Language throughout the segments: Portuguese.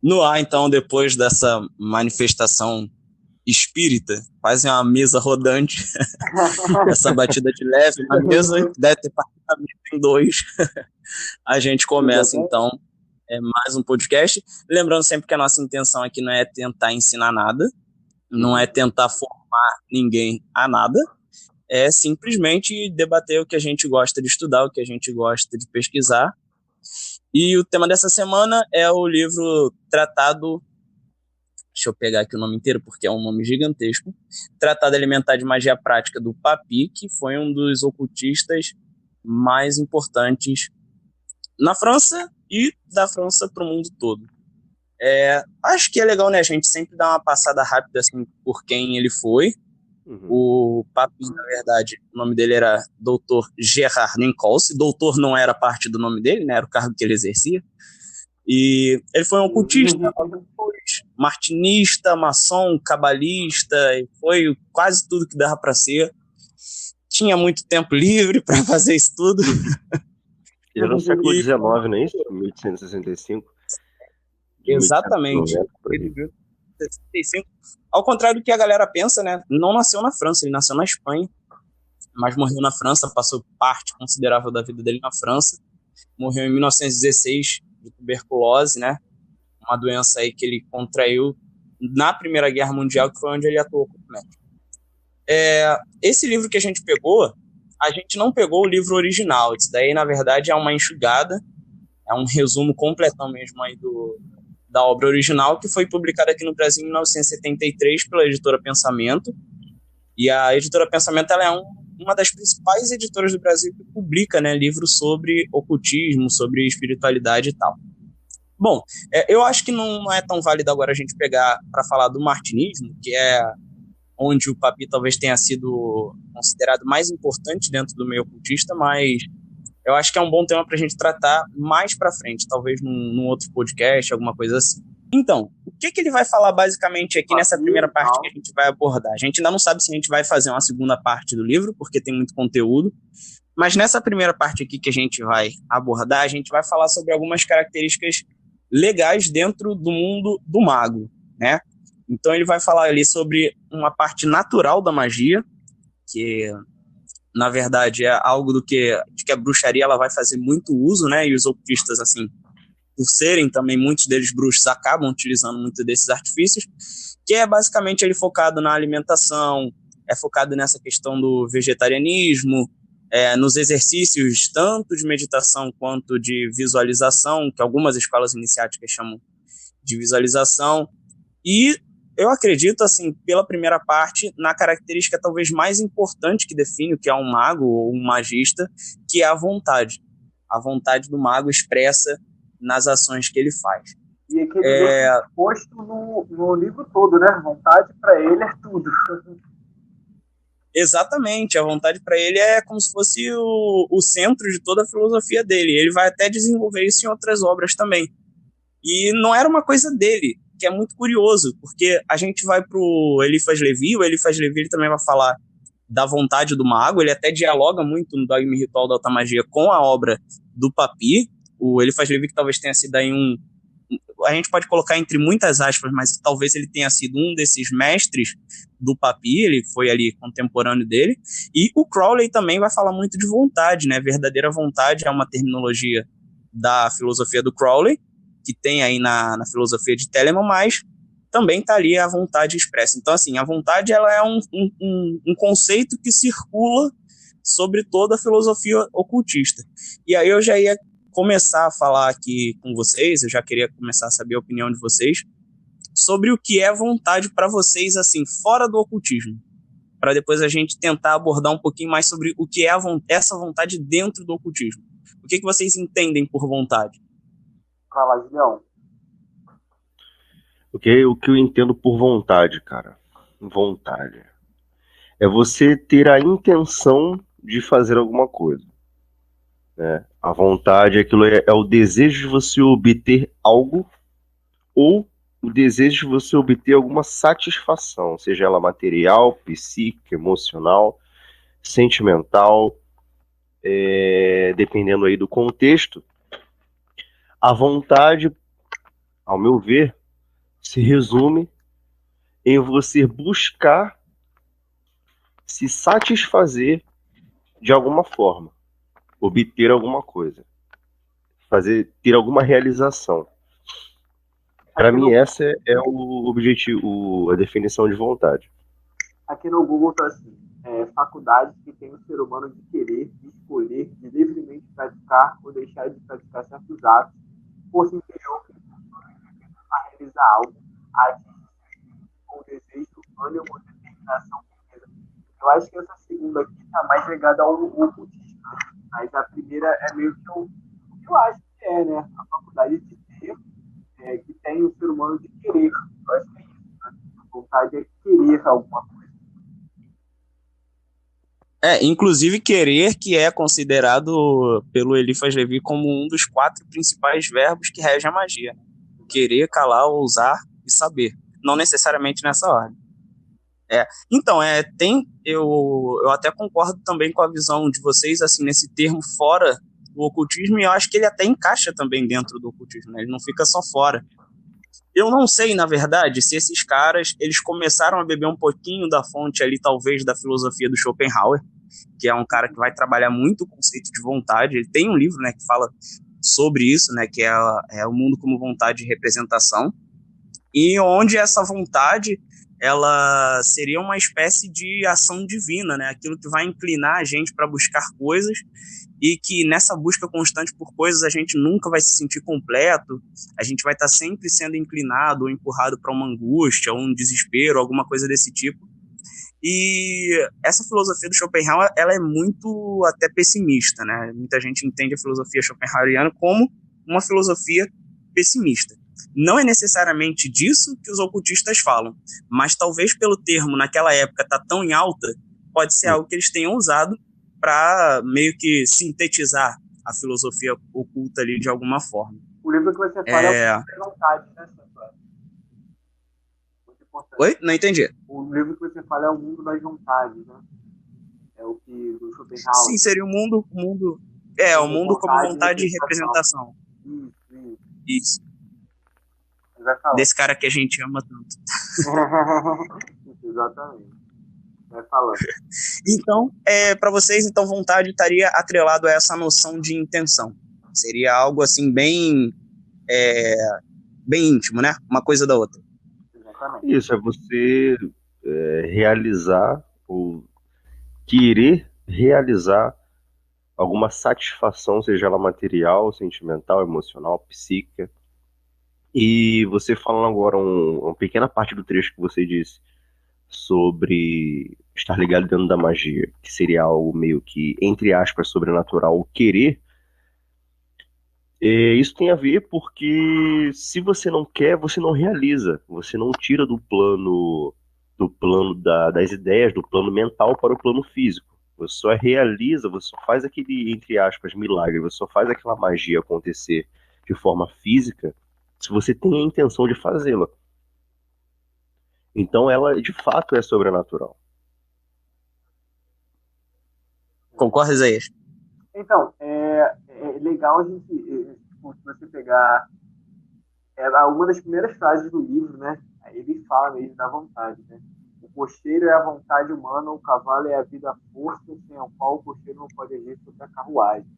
No ar, então, depois dessa manifestação espírita, quase uma mesa rodante, essa batida de leve na mesa, que deve ter partido a mesa em dois, a gente começa, Exatamente. então, mais um podcast. Lembrando sempre que a nossa intenção aqui não é tentar ensinar nada, não é Uhum. tentar formar ninguém a nada, é simplesmente debater o que a gente gosta de estudar, o que a gente gosta de pesquisar. E o tema dessa semana é o livro Tratado, deixa eu pegar aqui o nome inteiro porque é um nome gigantesco, Tratado Alimentar de Magia Prática do Papi, que foi um dos ocultistas mais importantes na França e da França para o mundo todo. Acho que é legal, né, a gente sempre dar uma passada rápida assim, por quem ele foi. Uhum. O Papi, na verdade, o nome dele era Dr. Gerard Nicolse. Doutor não era parte do nome dele, né, era o cargo que ele exercia. E ele foi um ocultista, martinista, maçom, cabalista, e foi quase tudo que dava para ser. Tinha muito tempo livre para fazer isso tudo. Ele era no século E, XIX, não é isso? 1865, de exatamente. 1890, por Ele aí. viveu em 65. Ao contrário do que a galera pensa, né? Não nasceu na França, ele nasceu na Espanha, mas morreu na França, passou parte considerável da vida dele na França. Morreu em 1916 de tuberculose, né? Uma doença aí que ele contraiu na Primeira Guerra Mundial, que foi onde ele atuou como médico. Esse livro que a gente não pegou o livro original. Isso daí, na verdade, é uma enxugada, é um resumo completão mesmo aí da obra original, que foi publicada aqui no Brasil em 1973 pela editora Pensamento. E a editora Pensamento ela é uma das principais editoras do Brasil que publica, né, livros sobre ocultismo, sobre espiritualidade e tal. Bom, eu acho que não é tão válido agora a gente pegar para falar do martinismo, que é onde o Papi talvez tenha sido considerado mais importante dentro do meio ocultista, mas eu acho que é um bom tema para a gente tratar mais para frente, talvez num outro podcast, alguma coisa assim. Então, o que ele vai falar basicamente aqui nessa Papinho primeira e parte que a tal. gente vai abordar? A gente ainda não sabe se a gente vai fazer uma segunda parte do livro, porque tem muito conteúdo, mas nessa primeira parte aqui que a gente vai abordar, a gente vai falar sobre algumas características legais dentro do mundo do mago, né? Então ele vai falar ali sobre uma parte natural da magia, que na verdade é algo de que a bruxaria ela vai fazer muito uso, né? E os ocultistas assim, por serem também muitos deles bruxos, acabam utilizando muito desses artifícios, que é basicamente ele focado na alimentação, é focado nessa questão do vegetarianismo, nos exercícios tanto de meditação quanto de visualização, que algumas escolas iniciáticas chamam de visualização, e eu acredito, assim, pela primeira parte, na característica talvez mais importante que define o que é um mago ou um magista, que é a vontade. A vontade do mago expressa nas ações que ele faz. E que ele deixa exposto no livro todo, né? Vontade para ele é tudo. Exatamente, a vontade para ele é como se fosse o centro de toda a filosofia dele. Ele vai até desenvolver isso em outras obras também. E não era uma coisa dele, que é muito curioso, porque a gente vai pro Eliphas Levi, o Eliphas Levi ele também vai falar da vontade do mago, ele até dialoga muito no Dogma e Ritual da Alta Magia com a obra do Papi, o Eliphas Levi que talvez tenha sido aí a gente pode colocar entre muitas aspas, mas talvez ele tenha sido um desses mestres do Papi, ele foi ali contemporâneo dele, e o Crowley também vai falar muito de vontade, né, verdadeira vontade é uma terminologia da filosofia do Crowley, que tem aí na filosofia de Telemann, mas também está ali a vontade expressa. Então, assim, a vontade ela é um conceito que circula sobre toda a filosofia ocultista. E aí eu já ia começar a falar aqui com vocês, eu já queria começar a saber a opinião de vocês sobre o que é vontade para vocês, assim, fora do ocultismo, para depois a gente tentar abordar um pouquinho mais sobre o que é essa vontade dentro do ocultismo. O que vocês entendem por vontade? Fala, Julião. O que eu entendo por vontade, cara? Vontade. É você ter a intenção de fazer alguma coisa. Né? A vontade, aquilo é o desejo de você obter algo ou o desejo de você obter alguma satisfação, seja ela material, psíquica, emocional, sentimental, dependendo aí do contexto. A vontade ao meu ver, se resume em você buscar se satisfazer de alguma forma, obter alguma coisa, ter alguma realização. Para mim, essa é o objetivo, a definição de vontade. Aqui no Google está assim: faculdades que tem o ser humano de querer, de escolher, de livremente praticar ou deixar de praticar certos atos, força interior que a realizar algo, arte ou desejo, ânimo, determinação, firmeza. Eu acho que essa segunda aqui está mais ligada ao ocultismo, né? Mas a primeira é meio que o que eu acho que é, né? A faculdade de ter, que tem o ser humano de querer. Eu acho que é isso, né? A vontade é querer alguma coisa. Inclusive querer, que é considerado pelo Eliphas Levi como um dos 4 principais verbos que regem a magia. Querer, calar, ousar e saber. Não necessariamente nessa ordem. Então, eu até concordo também com a visão de vocês, assim, nesse termo fora do ocultismo, e eu acho que ele até encaixa também dentro do ocultismo, né? Ele não fica só fora. Eu não sei, na verdade, se esses caras, eles começaram a beber um pouquinho da fonte ali, talvez, da filosofia do Schopenhauer, que é um cara que vai trabalhar muito o conceito de vontade. Ele tem um livro, né, que fala sobre isso, né, que é o mundo como vontade e representação, e onde essa vontade, ela seria uma espécie de ação divina, né, aquilo que vai inclinar a gente para buscar coisas, e que nessa busca constante por coisas a gente nunca vai se sentir completo, a gente vai estar sempre sendo inclinado ou empurrado para uma angústia, ou um desespero, alguma coisa desse tipo. E essa filosofia do Schopenhauer, ela é muito até pessimista, né? Muita gente entende a filosofia schopenhaueriana como uma filosofia pessimista. Não é necessariamente disso que os ocultistas falam, mas talvez pelo termo naquela época tá tão em alta, pode ser algo que eles tenham usado para meio que sintetizar a filosofia oculta ali de alguma forma. O livro que você fala é o Vontade, né, Santuário? Muito importante. Oi? Não entendi. O livro que você fala é O Mundo das Vontades, né? É o que do Schopenhauer. Sim, seria o mundo como vontade e representação. Isso. Desse cara que a gente ama tanto. Exatamente. Vai falando. Então, para vocês, então, vontade estaria atrelado a essa noção de intenção. Seria algo assim bem íntimo, né? Uma coisa da outra. Exatamente. Isso, é você realizar ou querer realizar alguma satisfação, seja ela material, sentimental, emocional, psíquica. E você falando agora uma pequena parte do trecho que você disse sobre estar ligado dentro da magia, que seria algo meio que, entre aspas, sobrenatural, o querer, isso tem a ver porque se você não quer, você não realiza, você não tira do plano das ideias, do plano mental para o plano físico. Você só realiza, você só faz aquele, entre aspas, milagre, você só faz aquela magia acontecer de forma física se você tem a intenção de fazê-la. Então ela, de fato, é sobrenatural. Concorda, Isaías? Então, é legal a gente, se você pegar uma das primeiras frases do livro, né? Ele fala mesmo da vontade, né? O cocheiro é a vontade humana, o cavalo é a vida, a força, sem a qual o cocheiro não pode agir sobre a carruagem.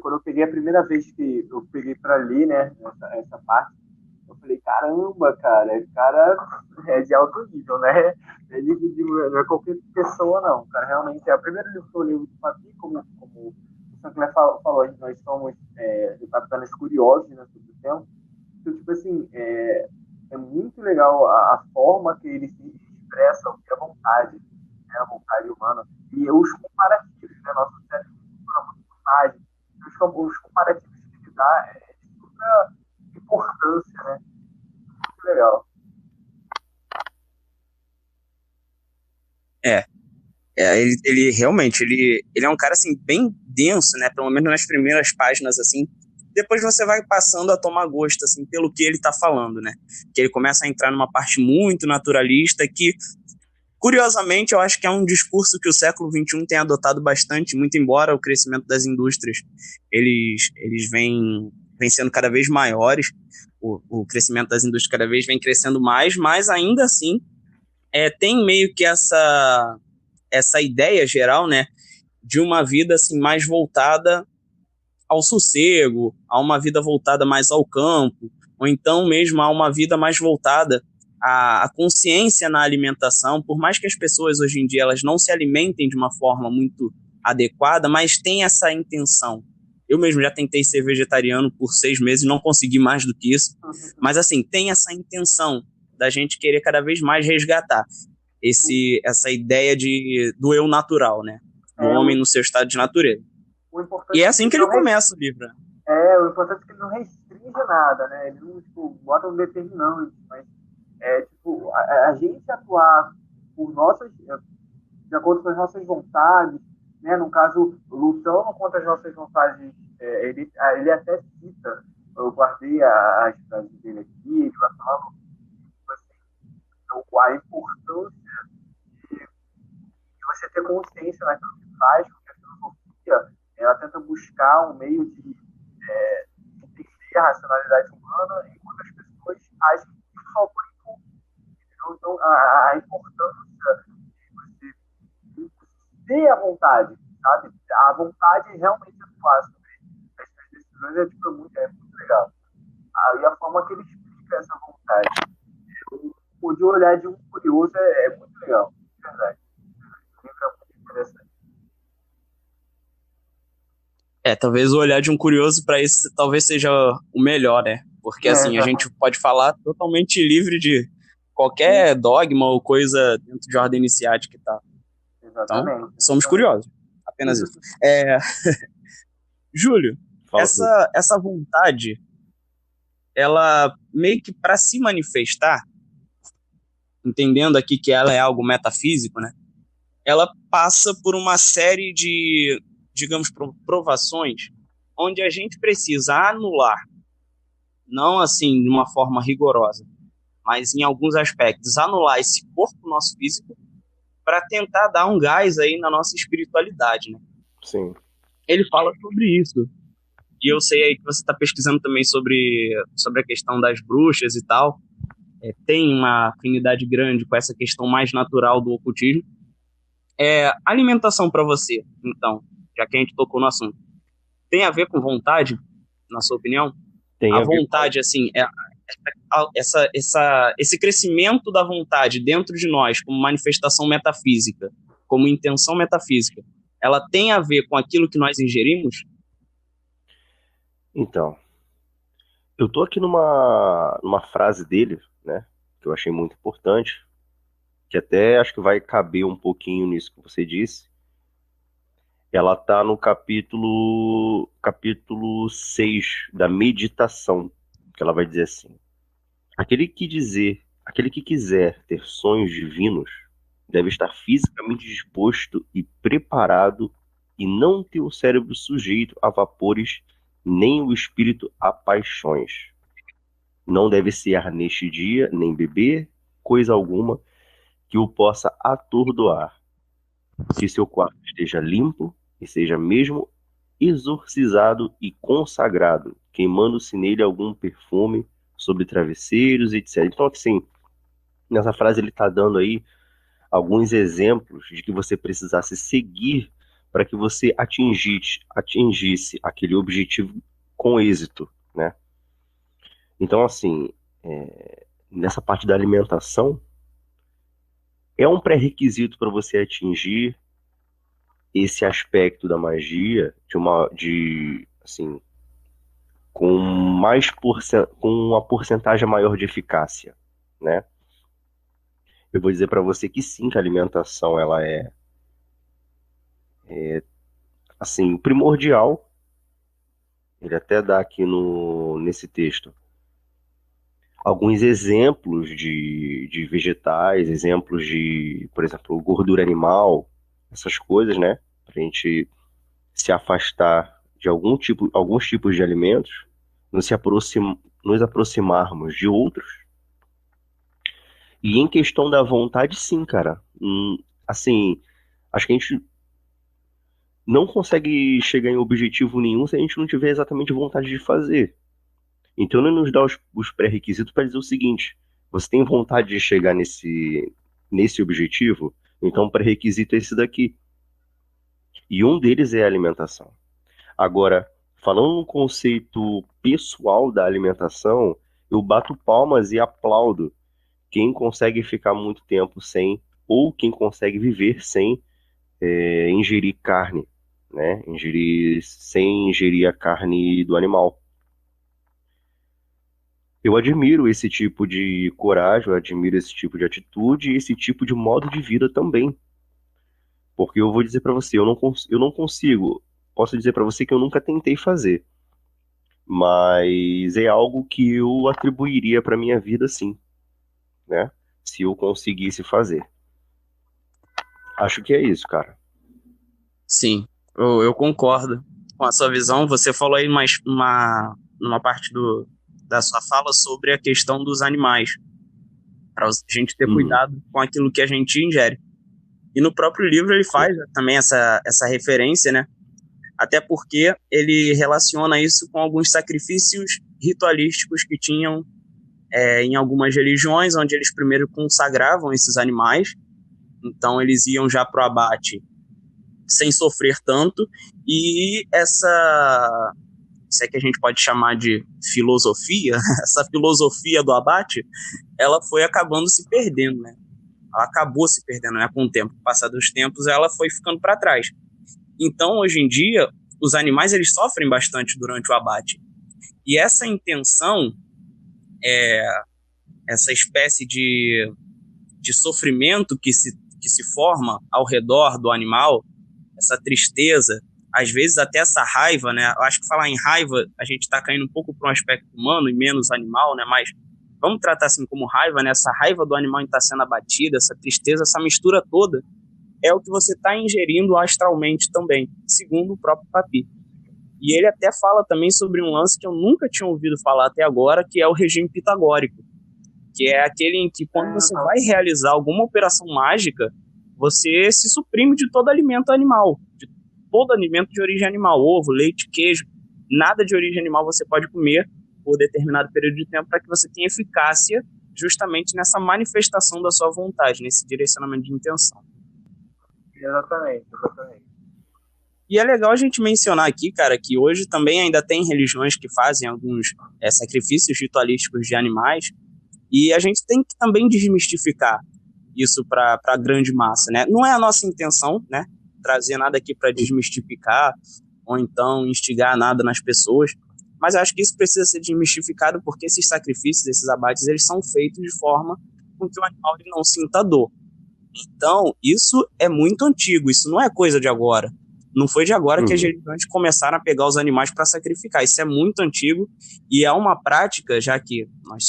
Quando eu peguei a primeira vez que eu peguei para ler, né, essa parte, eu falei, caramba, cara, esse cara é de alto nível, né? Não é qualquer pessoa, não. O cara realmente é o primeiro livro que eu li de Papi, como o Sancler falou, nós somos apenas curiosos, né, sobre o tema. Então, tipo assim, é muito legal a forma que ele se expressa, o que é a vontade, né, a vontade humana, e os comparativos, né? Nosso cérebro funciona muito vontade. Os comparativos que ele dá é de toda importância, né? Muito legal. Ele realmente, ele é um cara, assim, bem denso, né? Pelo menos nas primeiras páginas, assim. Depois você vai passando a tomar gosto, assim, pelo que ele tá falando, né? Que ele começa a entrar numa parte muito naturalista que, curiosamente, eu acho que é um discurso que o século XXI tem adotado bastante, muito embora o crescimento das indústrias, eles vêm sendo cada vez maiores. o crescimento das indústrias cada vez vem crescendo mais, mas ainda assim tem meio que essa ideia geral, né, de uma vida assim, mais voltada ao sossego, a uma vida voltada mais ao campo, ou então mesmo a uma vida mais voltada à consciência na alimentação, por mais que as pessoas hoje em dia elas não se alimentem de uma forma muito adequada, mas tem essa intenção. Eu mesmo já tentei ser vegetariano por 6 meses, não consegui mais do que isso, mas assim, tem essa intenção da gente querer cada vez mais resgatar essa ideia do eu natural, né? Do homem no seu estado de natureza. E é assim que ele começa o livro. O importante é que ele não restringe nada, né? Ele não, tipo, bota um determinante, mas tipo, a gente atuar por de acordo com as nossas vontades, né? No caso, lutando contra as nossas vontades, ele até cita, eu guardei as frases dele aqui, ele vai falar assim, a importância de você ter consciência naquilo que faz, porque a filosofia ela tenta buscar um meio de entender a racionalidade humana, enquanto as pessoas agem só por impulso. Então, a importância de você ter a vontade, sabe? A vontade realmente atuar sobre essas decisões é muito legal. E a forma que ele explica essa vontade, o de olhar de um curioso é muito legal, de verdade. É muito interessante. Talvez o olhar de um curioso para isso talvez seja o melhor, né? Porque assim, a gente pode falar totalmente livre de qualquer dogma ou coisa dentro de ordem iniciática e tal. Exatamente. Então, somos curiosos. Apenas isso. Júlio, essa vontade, ela meio que para se manifestar, entendendo aqui que ela é algo metafísico, né? Ela passa por uma série de, digamos, provações onde a gente precisa anular, não assim de uma forma rigorosa, mas em alguns aspectos, anular esse corpo nosso físico para tentar dar um gás aí na nossa espiritualidade, né? Sim. Ele fala sobre isso. E eu sei aí que você está pesquisando também sobre a questão das bruxas e tal. Tem uma afinidade grande com essa questão mais natural do ocultismo. Alimentação para você, então, já que a gente tocou no assunto, tem a ver com vontade, na sua opinião? Tem a vontade, assim, esse crescimento da vontade dentro de nós, como manifestação metafísica, como intenção metafísica, ela tem a ver com aquilo que nós ingerimos? Então, eu tô aqui numa frase dele, né, que eu achei muito importante, que até acho que vai caber um pouquinho nisso que você disse. Ela tá no capítulo 6 da meditação, que ela vai dizer assim: aquele que quiser ter sonhos divinos deve estar fisicamente disposto e preparado e não ter o cérebro sujeito a vapores nem o espírito a paixões. Não deve cear neste dia, nem beber coisa alguma que o possa atordoar. Que seu quarto esteja limpo e seja mesmo exorcizado e consagrado, queimando-se nele algum perfume sobre travesseiros, etc. Então, assim, nessa frase ele está dando aí alguns exemplos de que você precisasse seguir para que você atingisse aquele objetivo com êxito, né? Então, assim, nessa parte da alimentação, é um pré-requisito para você atingir esse aspecto da magia assim, com uma porcentagem maior de eficácia, né? Eu vou dizer para você que sim, que a alimentação ela é assim, primordial. Ele até dá aqui nesse texto alguns exemplos de vegetais, exemplos de, por exemplo, gordura animal, essas coisas, né? Para a gente se afastar de alguns tipos de alimentos, nos aproximarmos de outros. E em questão da vontade, sim, cara. Assim, acho que a gente não consegue chegar em objetivo nenhum se a gente não tiver exatamente vontade de fazer. Então ele nos dá os pré-requisitos para dizer o seguinte: você tem vontade de chegar nesse objetivo? Então o pré-requisito é esse daqui. E um deles é a alimentação. Agora, falando no conceito pessoal da alimentação, eu bato palmas e aplaudo quem consegue ficar muito tempo sem, ou quem consegue viver sem ingerir carne, né? Sem ingerir a carne do animal. Eu admiro esse tipo de coragem, eu admiro esse tipo de atitude e esse tipo de modo de vida também. Porque eu vou dizer para você, eu não consigo. Posso dizer para você que eu nunca tentei fazer, mas é algo que eu atribuiria para minha vida, sim, né? Se eu conseguisse fazer. Acho que é isso, cara. Sim, eu concordo com a sua visão. Você falou aí numa parte da sua fala sobre a questão dos animais, para a gente ter cuidado com aquilo que a gente ingere. E no próprio livro ele faz também essa referência, né? Até porque ele relaciona isso com alguns sacrifícios ritualísticos que tinham em algumas religiões, onde eles primeiro consagravam esses animais, então eles iam já para o abate sem sofrer tanto, e se é que a gente pode chamar de filosofia, essa filosofia do abate, ela foi acabando se perdendo, né? Ela acabou se perdendo, né? Com o tempo, com o passar dos tempos, ela foi ficando para trás. Então, hoje em dia, os animais eles sofrem bastante durante o abate. E essa intenção, essa espécie de sofrimento que se forma ao redor do animal, essa tristeza, às vezes até essa raiva, né? Eu acho que falar em raiva, a gente está caindo um pouco para um aspecto humano e menos animal, né? Mas vamos tratar assim como raiva, né? Essa raiva do animal em estar sendo abatido, essa tristeza, essa mistura toda, é o que você está ingerindo astralmente também, segundo o próprio Papi. E ele até fala também sobre um lance que eu nunca tinha ouvido falar até agora, que é o regime pitagórico, que é aquele em que quando você vai realizar alguma operação mágica, você se suprime de todo alimento animal, de todo alimento de origem animal, ovo, leite, queijo, nada de origem animal você pode comer por determinado período de tempo para que você tenha eficácia justamente nessa manifestação da sua vontade, nesse direcionamento de intenção. Exatamente. E é legal a gente mencionar aqui, cara, que hoje também ainda tem religiões que fazem alguns sacrifícios ritualísticos de animais, e a gente tem que também desmistificar isso para a grande massa, né? Não é a nossa intenção, né, trazer nada aqui para desmistificar ou então instigar nada nas pessoas, mas acho que isso precisa ser desmistificado porque esses sacrifícios, esses abates, eles são feitos de forma com que o animal ele não sinta dor. Então, isso é muito antigo, isso não é coisa de agora. Não foi de agora que as religiões começaram a pegar os animais para sacrificar. Isso é muito antigo e é uma prática, já que nós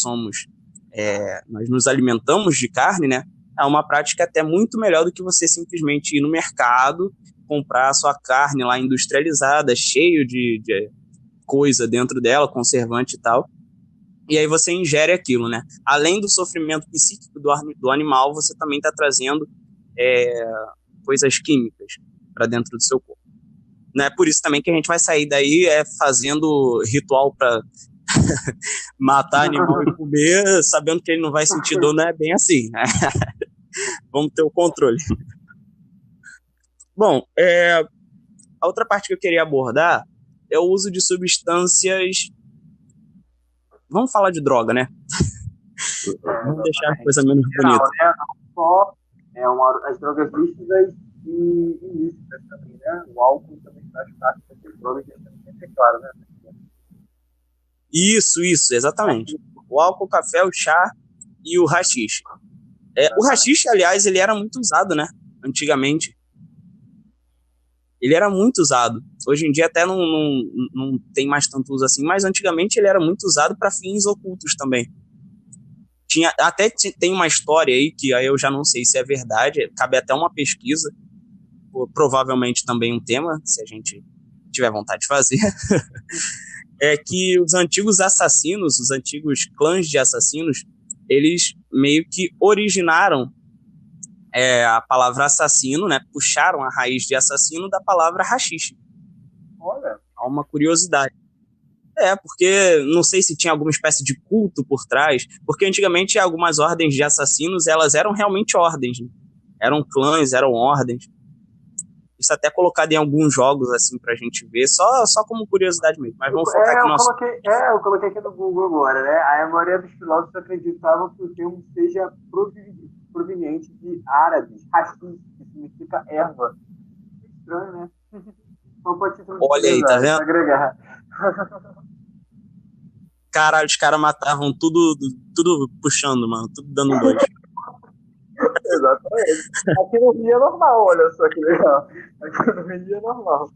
nos alimentamos de carne, né? É uma prática até muito melhor do que você simplesmente ir no mercado, comprar a sua carne lá industrializada, cheio de coisa dentro dela, conservante e tal, e aí você ingere aquilo, né? Além do sofrimento psíquico do animal, você também está trazendo coisas químicas para dentro do seu corpo. Não é por isso também que a gente vai sair daí fazendo ritual para matar animal e comer, sabendo que ele não vai sentir dor, não é bem assim, né? Vamos ter o controle. Bom, a outra parte que eu queria abordar é o uso de substâncias. Vamos falar de droga, né? Vamos deixar a coisa menos bonita. Né? Não só as drogas lícitas e ilícitas também, né? O álcool também faz parte dessas drogas, é claro, né? Isso, exatamente. O álcool, o café, o chá e o haxixe. O haxixe, aliás, ele era muito usado, né? Antigamente. Ele era muito usado. Hoje em dia até não tem mais tanto uso assim, mas antigamente ele era muito usado para fins ocultos também. Tem uma história aí que aí eu já não sei se é verdade, cabe até uma pesquisa, provavelmente também um tema, se a gente tiver vontade de fazer, é que os antigos assassinos, os antigos clãs de assassinos, eles meio que originaram a palavra assassino, né? Puxaram a raiz de assassino da palavra haxixe. Olha. Há uma curiosidade. Porque não sei se tinha alguma espécie de culto por trás, porque antigamente algumas ordens de assassinos, elas eram realmente ordens, né? Eram clãs, eram ordens. Isso até colocado em alguns jogos, assim, pra gente ver, só como curiosidade mesmo. Mas vamos focar aqui no nosso... Eu coloquei aqui no Google agora, né? A maioria dos filósofos acreditavam que o termo seja proveniente de árabes, hashish, que significa erva. Estranho, né? Não pode ser Olha aí, tá vendo? agregar. Caralho, os caras matavam tudo puxando, mano. Tudo dando um dois. Exatamente. Aqui no Rio é normal, olha só que legal. Aqui no Rio é normal.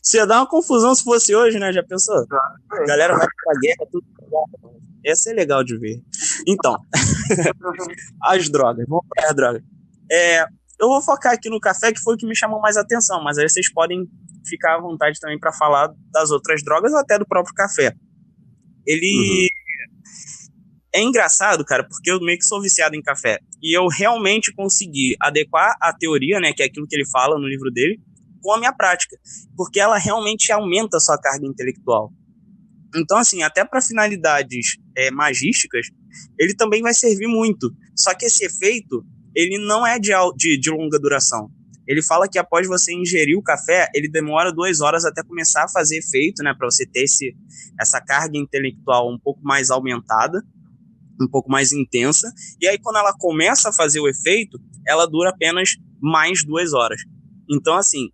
Isso ia dar uma confusão se fosse hoje, né? Já pensou? A galera vai pra guerra, tudo. Ia ser legal de ver. Então, as drogas. Vamos para as drogas. Eu vou focar aqui no café, que foi o que me chamou mais atenção, mas aí vocês podem ficar à vontade também para falar das outras drogas ou até do próprio café. Ele... É engraçado, cara, porque eu meio que sou viciado em café. E eu realmente consegui adequar a teoria, né, que é aquilo que ele fala no livro dele, com a minha prática. Porque ela realmente aumenta a sua carga intelectual. Então, assim, até para finalidades magísticas, ele também vai servir muito. Só que esse efeito, ele não é de longa duração. Ele fala que após você ingerir o café, ele demora 2 horas até começar a fazer efeito, né, para você ter essa carga intelectual um pouco mais aumentada, um pouco mais intensa, e aí quando ela começa a fazer o efeito, ela dura apenas mais 2 horas. Então, assim,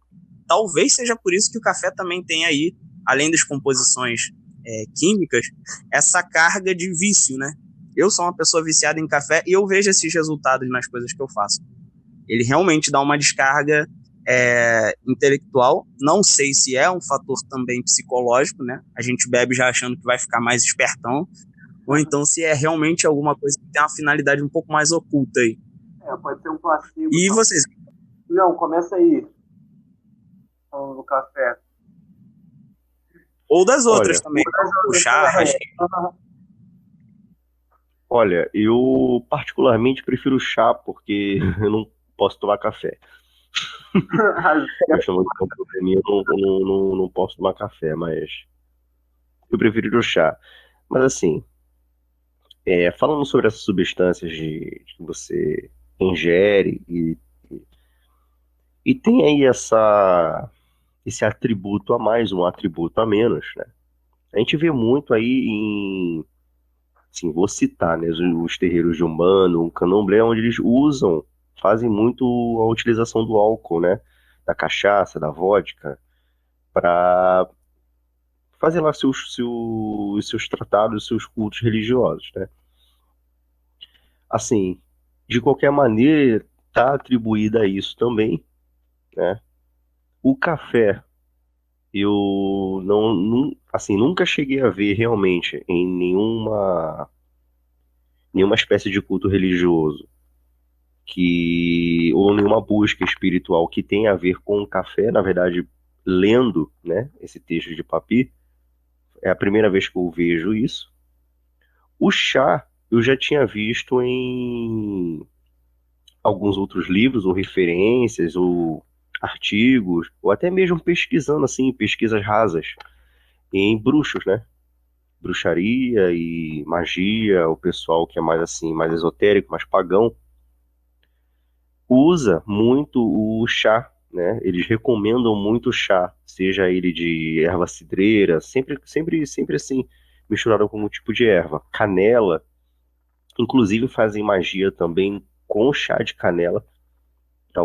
talvez seja por isso que o café também tem aí, além das composições químicas, essa carga de vício, né? Eu sou uma pessoa viciada em café e eu vejo esses resultados nas coisas que eu faço. Ele realmente dá uma descarga intelectual, não sei se é um fator também psicológico, né? A gente bebe já achando que vai ficar mais espertão, ou então se é realmente alguma coisa que tem uma finalidade um pouco mais oculta aí. Pode ser um placebo. E vocês? Não, começa aí. Falando do café. Ou das outras também. O chá, Olha, eu particularmente prefiro chá, porque eu não posso tomar café. Eu não posso tomar café, mas eu prefiro o chá. Mas assim, falando sobre essas substâncias que você ingere e tem aí esse atributo a mais, um atributo a menos, né? A gente vê muito aí assim, vou citar, né, os terreiros de Umbanda, o Candomblé, onde eles fazem muito a utilização do álcool, né, da cachaça, da vodka, para fazer lá seus tratados, seus cultos religiosos, né? Assim, de qualquer maneira, está atribuída a isso também, né? O café, eu assim, nunca cheguei a ver realmente em nenhuma espécie de culto religioso ou nenhuma busca espiritual que tenha a ver com o café. Na verdade, lendo, né, esse texto de Papi, é a primeira vez que eu vejo isso. O chá eu já tinha visto em alguns outros livros ou referências ou artigos, ou até mesmo pesquisando assim, pesquisas rasas em bruxos, né? Bruxaria e magia, o pessoal que é mais assim, mais esotérico, mais pagão, usa muito o chá, né? Eles recomendam muito o chá, seja ele de erva cidreira, sempre assim, misturado com algum tipo de erva, canela, inclusive fazem magia também com chá de canela, em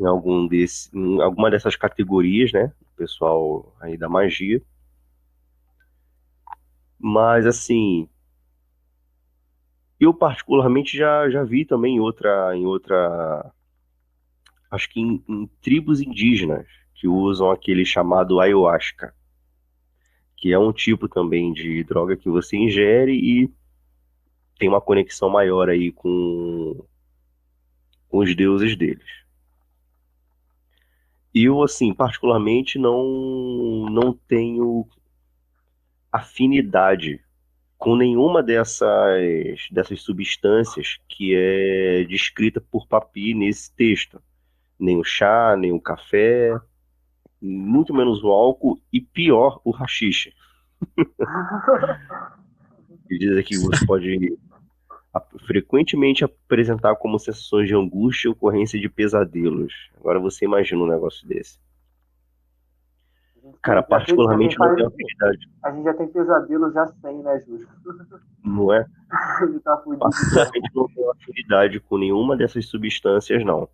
alguma dessas categorias, né? O pessoal aí da magia. Mas assim, eu particularmente já vi também acho que em tribos indígenas que usam aquele chamado ayahuasca, que é um tipo também de droga que você ingere e tem uma conexão maior aí com os deuses deles. E eu, assim, particularmente não tenho afinidade com nenhuma dessas substâncias que é descrita por Papi nesse texto, Nem o chá, nem o café, muito menos o álcool e pior, o haxixe. Ele diz aqui que você pode frequentemente apresentar como sensações de angústia e ocorrência de pesadelos. Agora você imagina um negócio desse. Cara, particularmente não tenho afinidade. A gente já tem pesadelo já sem, né, Júlio? Não é? Ele tá fudido. Particularmente não tenho afinidade com nenhuma dessas substâncias, não.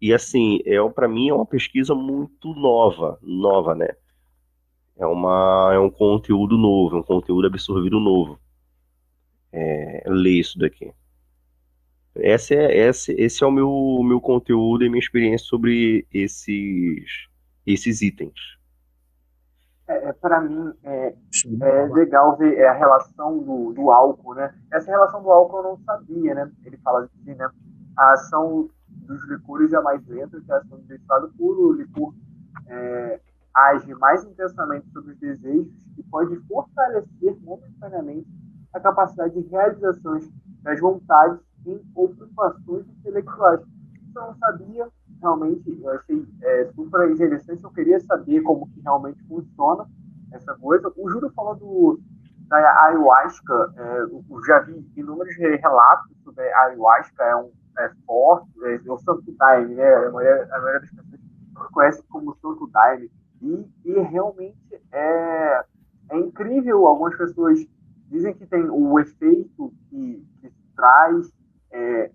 E assim, para mim é uma pesquisa muito nova, né? É um conteúdo novo, é um conteúdo absorvido novo. Ler isso daqui. Esse é o meu conteúdo e minha experiência sobre esses itens. Para mim, é legal ver a relação do álcool, né? Essa relação do álcool eu não sabia, né? Ele fala assim, né? A ação dos licores é mais lenta que a ação do estado puro. O licor age mais intensamente sobre os desejos e pode fortalecer momentaneamente a capacidade de realizações das vontades ou preocupações intelectuais. Isso eu não sabia, realmente, eu achei super interessante, eu queria saber como que realmente funciona essa coisa. O Júlio falou da ayahuasca, eu já vi inúmeros relatos sobre a ayahuasca, é forte, é o Santo Daime, né? A maioria das pessoas conhece como Santo Daime, e realmente é incrível. Algumas pessoas dizem que tem o efeito que traz,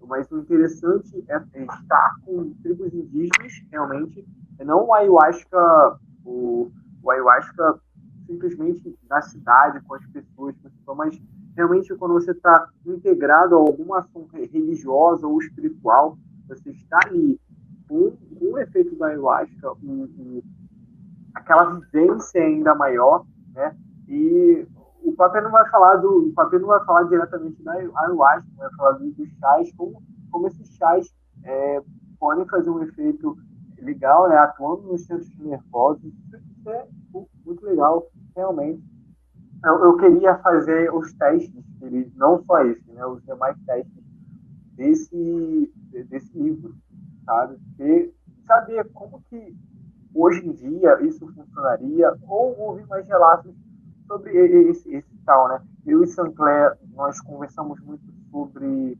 mas o interessante é estar com tribos indígenas, realmente, não o ayahuasca, o ayahuasca simplesmente na cidade, com as pessoas, mas realmente quando você está integrado a alguma ação religiosa ou espiritual, você está ali com o efeito da ayahuasca, aquela vivência ainda maior, né? E o Papel não vai falar diretamente da ayahuasca, vai falar dos chás, como esses chás podem fazer um efeito legal, né? Atuando nos centros nervosos. Isso é muito legal, realmente. Eu queria fazer os testes, não só esse, né? Os demais testes desse livro, sabe? E saber como que hoje em dia isso funcionaria, ou ouvir mais relatos sobre esse tal, né? Eu e Sinclair, nós conversamos muito sobre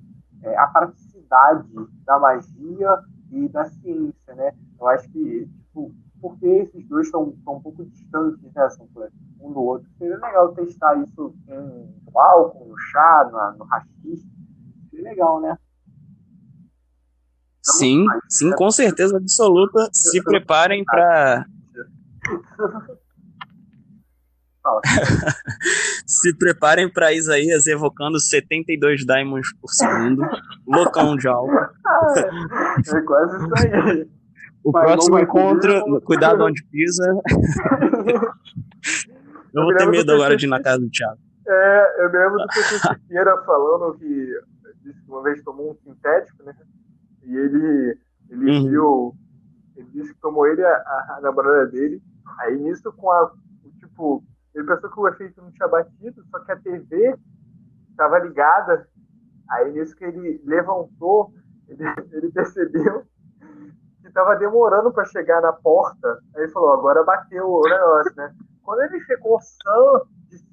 a praticidade da magia e da ciência, né? Eu acho que, porque esses dois estão um pouco distantes, né, Sinclair, um do outro. Seria legal testar isso no álcool, no chá, no haxixe. Seria legal, né? Sim, com certeza absoluta. Se preparem para se preparem para Isaías evocando 72 diamonds por segundo, loucão de álcool. É quase isso aí. O próximo encontro, cuidado onde pisa. Eu vou ter medo agora de ir na casa do Thiago. Eu me lembro do PC Siqueira falando que disse que uma vez tomou um sintético, né? E ele viu, ele disse que tomou ele a namorada dele. Aí nisso ele pensou que o efeito não tinha batido, só que a TV estava ligada. Aí nisso que ele levantou, ele percebeu que estava demorando para chegar na porta. Aí ele falou, agora bateu o negócio, né? Quando ele ficou sã,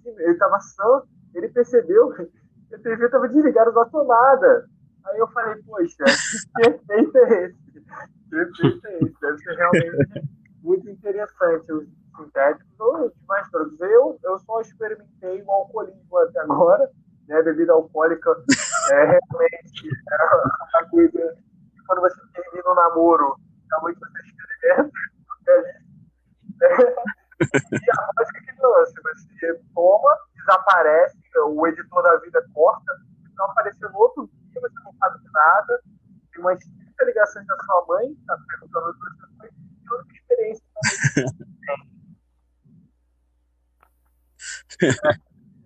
ele estava sã, ele percebeu que a TV estava desligada da tomada. Aí eu falei, poxa, que perfeito é esse? Deve ser realmente muito interessante os sintéticos ou demais drogas. Eu só experimentei o alcoolismo até agora, né? A bebida alcoólica realmente uma coisa que quando você termina um namoro, realmente você experimenta. E a lógica que lance, você toma, desaparece, o editor da vida corta, não apareceu no outro dia, você não sabe de nada, tem umas 30 ligações da sua mãe, tá perguntando outras coisas, e outra experiência também.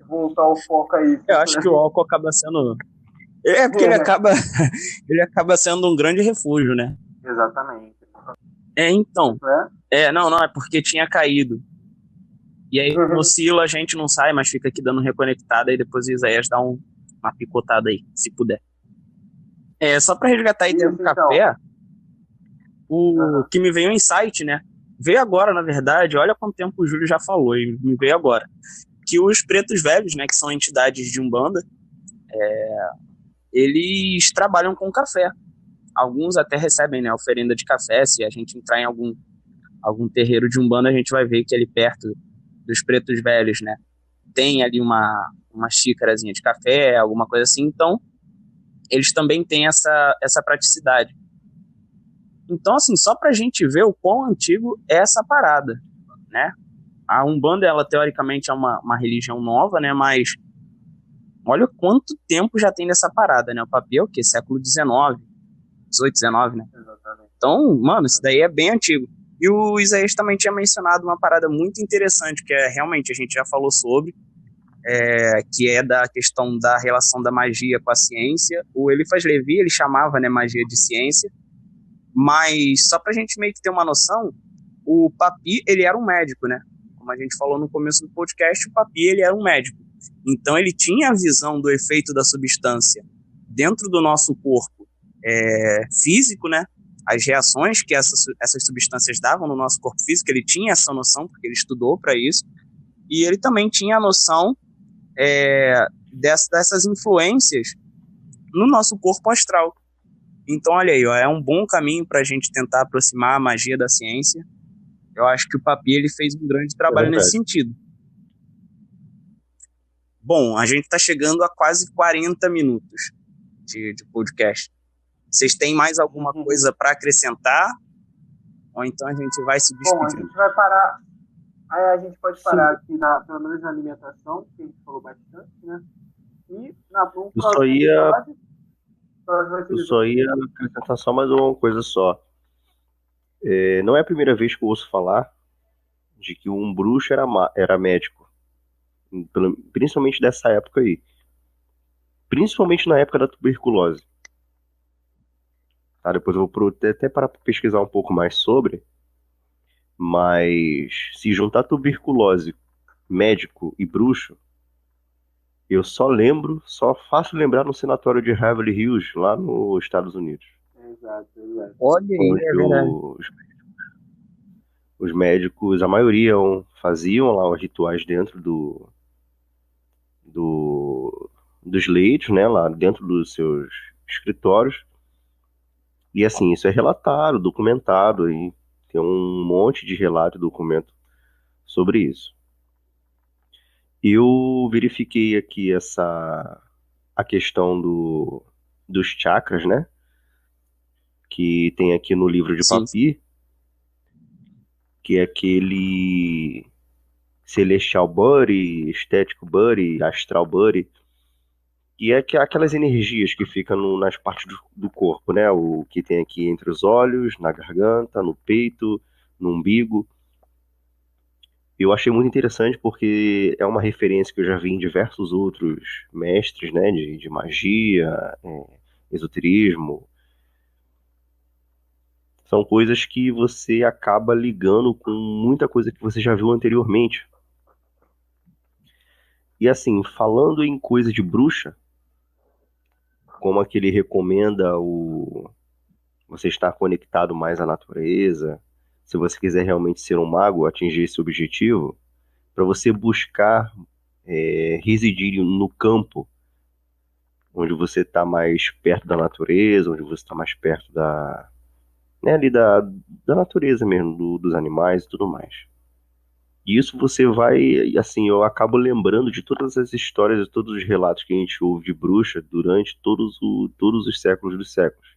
Voltar ao foco aí. Eu acho que o álcool acaba sendo... porque ele acaba sendo um grande refúgio, né? Exatamente. Então. Não, é porque tinha caído. E aí no Silo a gente não sai, mas fica aqui dando reconectada, e depois o Isaías dá uma picotada aí, se puder. Só pra resgatar a ideia do café, o que me veio um insight, né? Veio agora, na verdade, olha quanto tempo o Júlio já falou, e me veio agora. Que os pretos velhos, né, que são entidades de Umbanda, eles trabalham com café. Alguns até recebem, né, oferenda de café. Se a gente entrar em algum terreiro de Umbanda, a gente vai ver que ali perto dos pretos velhos, né, tem ali uma xícarazinha de café, alguma coisa assim. Então, eles também têm essa praticidade. Então, assim, só pra gente ver o quão antigo é essa parada, né? A Umbanda, ela teoricamente é uma religião nova, né? Mas olha quanto tempo já tem nessa parada, né? O Papi é o quê? Século XIX, 18, 19, né? Exatamente. Então, mano, isso daí é bem antigo. E o Isaías também tinha mencionado uma parada muito interessante, que é realmente, a gente já falou sobre, que é da questão da relação da magia com a ciência. O Eliphas Levi, ele chamava, né, magia de ciência, mas só pra gente meio que ter uma noção, o Papi, ele era um médico, né? Como a gente falou no começo do podcast, o Papi, ele era um médico. Então ele tinha a visão do efeito da substância dentro do nosso corpo físico, né? As reações que essas substâncias davam no nosso corpo físico, ele tinha essa noção, porque ele estudou para isso. E ele também tinha a noção dessas influências no nosso corpo astral. Então, olha aí, ó, é um bom caminho para a gente tentar aproximar a magia da ciência. Eu acho que o Papi, ele fez um grande trabalho nesse sentido. Bom, a gente está chegando a quase 40 minutos de podcast. Vocês têm mais alguma coisa para acrescentar? Ou então a gente vai se despedir? Bom, a gente vai parar. Aí a gente pode parar aqui, pelo menos na alimentação, que a gente falou bastante, né? E na Eu só ia acrescentar só mais uma coisa só. Não é a primeira vez que eu ouço falar de que um bruxo era médico. Principalmente dessa época aí. Principalmente na época da tuberculose. Tá, depois eu vou até parar para pesquisar um pouco mais sobre. Mas se juntar tuberculose, médico e bruxo, eu só faço lembrar no sanatório de Beverly Hills, lá nos Estados Unidos. Exato. Olha aí, os médicos, a maioria, faziam lá os rituais dentro dos leitos, né, lá dentro dos seus escritórios. E assim, isso é relatado, documentado, e tem um monte de relato e documento sobre isso. Eu verifiquei aqui a questão dos chakras, né? Que tem aqui no livro de Papi, que é aquele Celestial Body, Estético Body, Astral Body, e aquelas energias que ficam nas partes do corpo, né? O que tem aqui entre os olhos, na garganta, no peito, no umbigo. Eu achei muito interessante porque é uma referência que eu já vi em diversos outros mestres, né? De magia, esoterismo. São coisas que você acaba ligando com muita coisa que você já viu anteriormente. E assim, falando em coisa de bruxa, como é que ele recomenda você estar conectado mais à natureza, se você quiser realmente ser um mago, atingir esse objetivo, para você buscar residir no campo, onde você está mais perto da natureza, onde você está mais perto ali da natureza mesmo, dos animais e tudo mais. E isso você vai, assim, eu acabo lembrando de todas as histórias e todos os relatos que a gente ouve de bruxa durante todos os séculos dos séculos.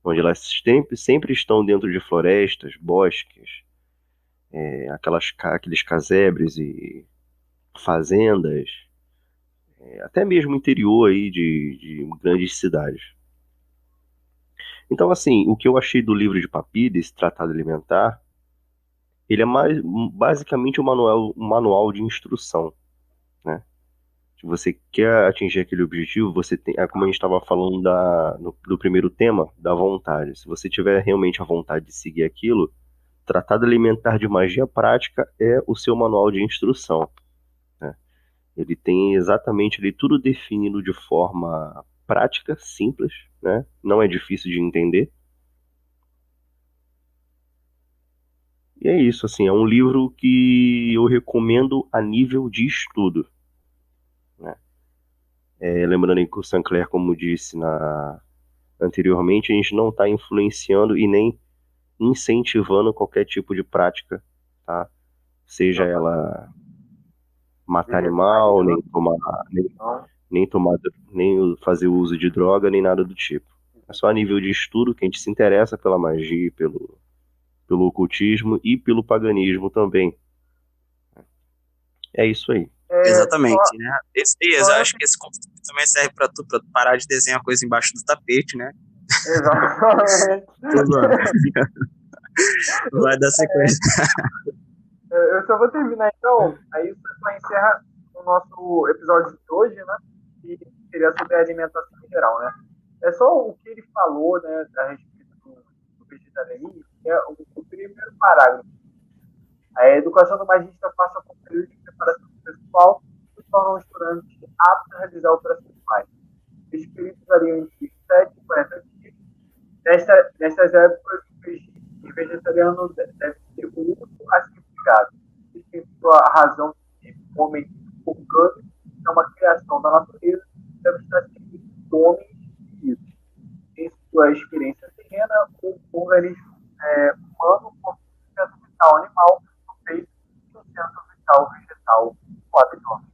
Onde elas sempre estão dentro de florestas, bosques, aqueles casebres e fazendas, até mesmo interior aí de grandes cidades. Então, assim, o que eu achei do livro de Papi, desse tratado alimentar, ele é basicamente um manual de instrução, né? Se você quer atingir aquele objetivo, você tem, como a gente estava falando do primeiro tema, da vontade. Se você tiver realmente a vontade de seguir aquilo, Tratado Alimentar de Magia Prática é o seu manual de instrução, né? Ele tem exatamente ali tudo definido de forma prática, simples, né? Não é difícil de entender. E é isso, assim, é um livro que eu recomendo a nível de estudo, né? Lembrando aí que o Sinclair, como disse anteriormente, a gente não está influenciando e nem incentivando qualquer tipo de prática, tá? Seja ela matar animal, nem fazer uso de droga, nem nada do tipo. É só a nível de estudo que a gente se interessa pela magia, pelo ocultismo e pelo paganismo também. É isso aí. Exatamente, né? Eu acho que esse conceito também serve pra tu parar de desenhar coisa embaixo do tapete, né? Exatamente. Vai dar sequência. Eu só vou terminar então, aí você só encerra o nosso episódio de hoje, né? Que seria sobre a alimentação em geral, né? É só o que ele falou, né, a respeito do vegetarianismo, que é o primeiro parágrafo. A educação do magista passa por um período de preparação pessoal que torna o estudante apto a realizar operações mágicas. Esses períodos variam entre 7 e 40 dias. Nestas épocas, o vegetariano deve ser único a ser obrigado. Isso tem sua razão de homem orgânico, é uma criação da natureza, deve estar seguindo homens vivos. Em sua experiência terrena, o organismo humano possui um centro vital animal feito de um centro vital vegetal coadjuvante.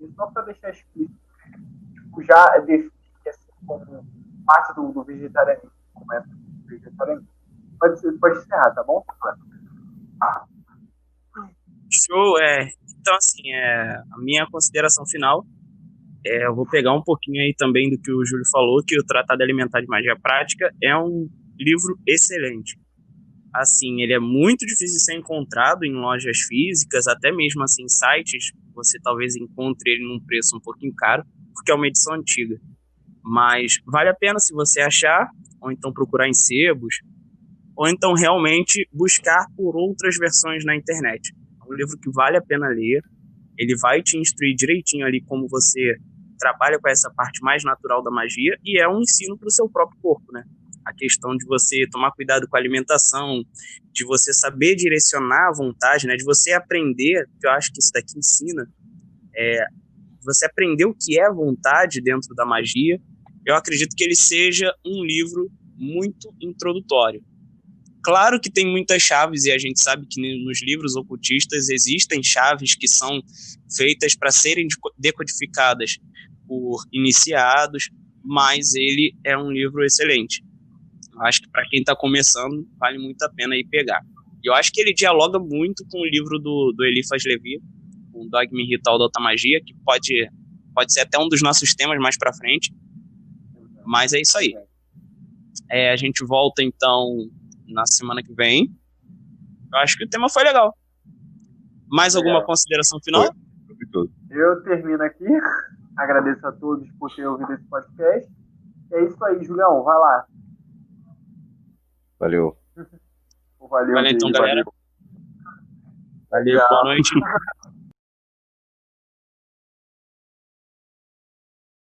E só para deixar explícito, já define assim como parte do vegetarianismo, como é vegetarianismo. Pode encerrar, tá bom? Show, Então, assim, a minha consideração final, eu vou pegar um pouquinho aí também do que o Júlio falou, que o Tratado Alimentar de Magia Prática é um livro excelente. Assim, ele é muito difícil de ser encontrado em lojas físicas, até mesmo assim, sites, você talvez encontre ele num preço um pouquinho caro, porque é uma edição antiga. Mas vale a pena se você achar, ou então procurar em sebos, ou então realmente buscar por outras versões na internet. É um livro que vale a pena ler, ele vai te instruir direitinho ali como você trabalha com essa parte mais natural da magia, e é um ensino para o seu próprio corpo, né? A questão de você tomar cuidado com a alimentação, de você saber direcionar a vontade, né? De você aprender, que eu acho que isso daqui ensina, você aprender o que é vontade dentro da magia. Eu acredito que ele seja um livro muito introdutório. Claro que tem muitas chaves, e a gente sabe que nos livros ocultistas existem chaves que são feitas para serem decodificadas por iniciados, mas ele é um livro excelente. Eu acho que para quem está começando, vale muito a pena ir pegar. E eu acho que ele dialoga muito com o livro do Eliphas Levi, o Dogma e Ritual da Alta Magia, que pode ser até um dos nossos temas mais para frente. Mas é isso aí. A gente volta, então, na semana que vem. Eu acho que o tema foi legal. Mais alguma consideração final? Eu termino aqui. Agradeço a todos por terem ouvido esse podcast. É isso aí, Julião. Vai lá. Valeu. Valeu então, galera. Valeu, boa noite.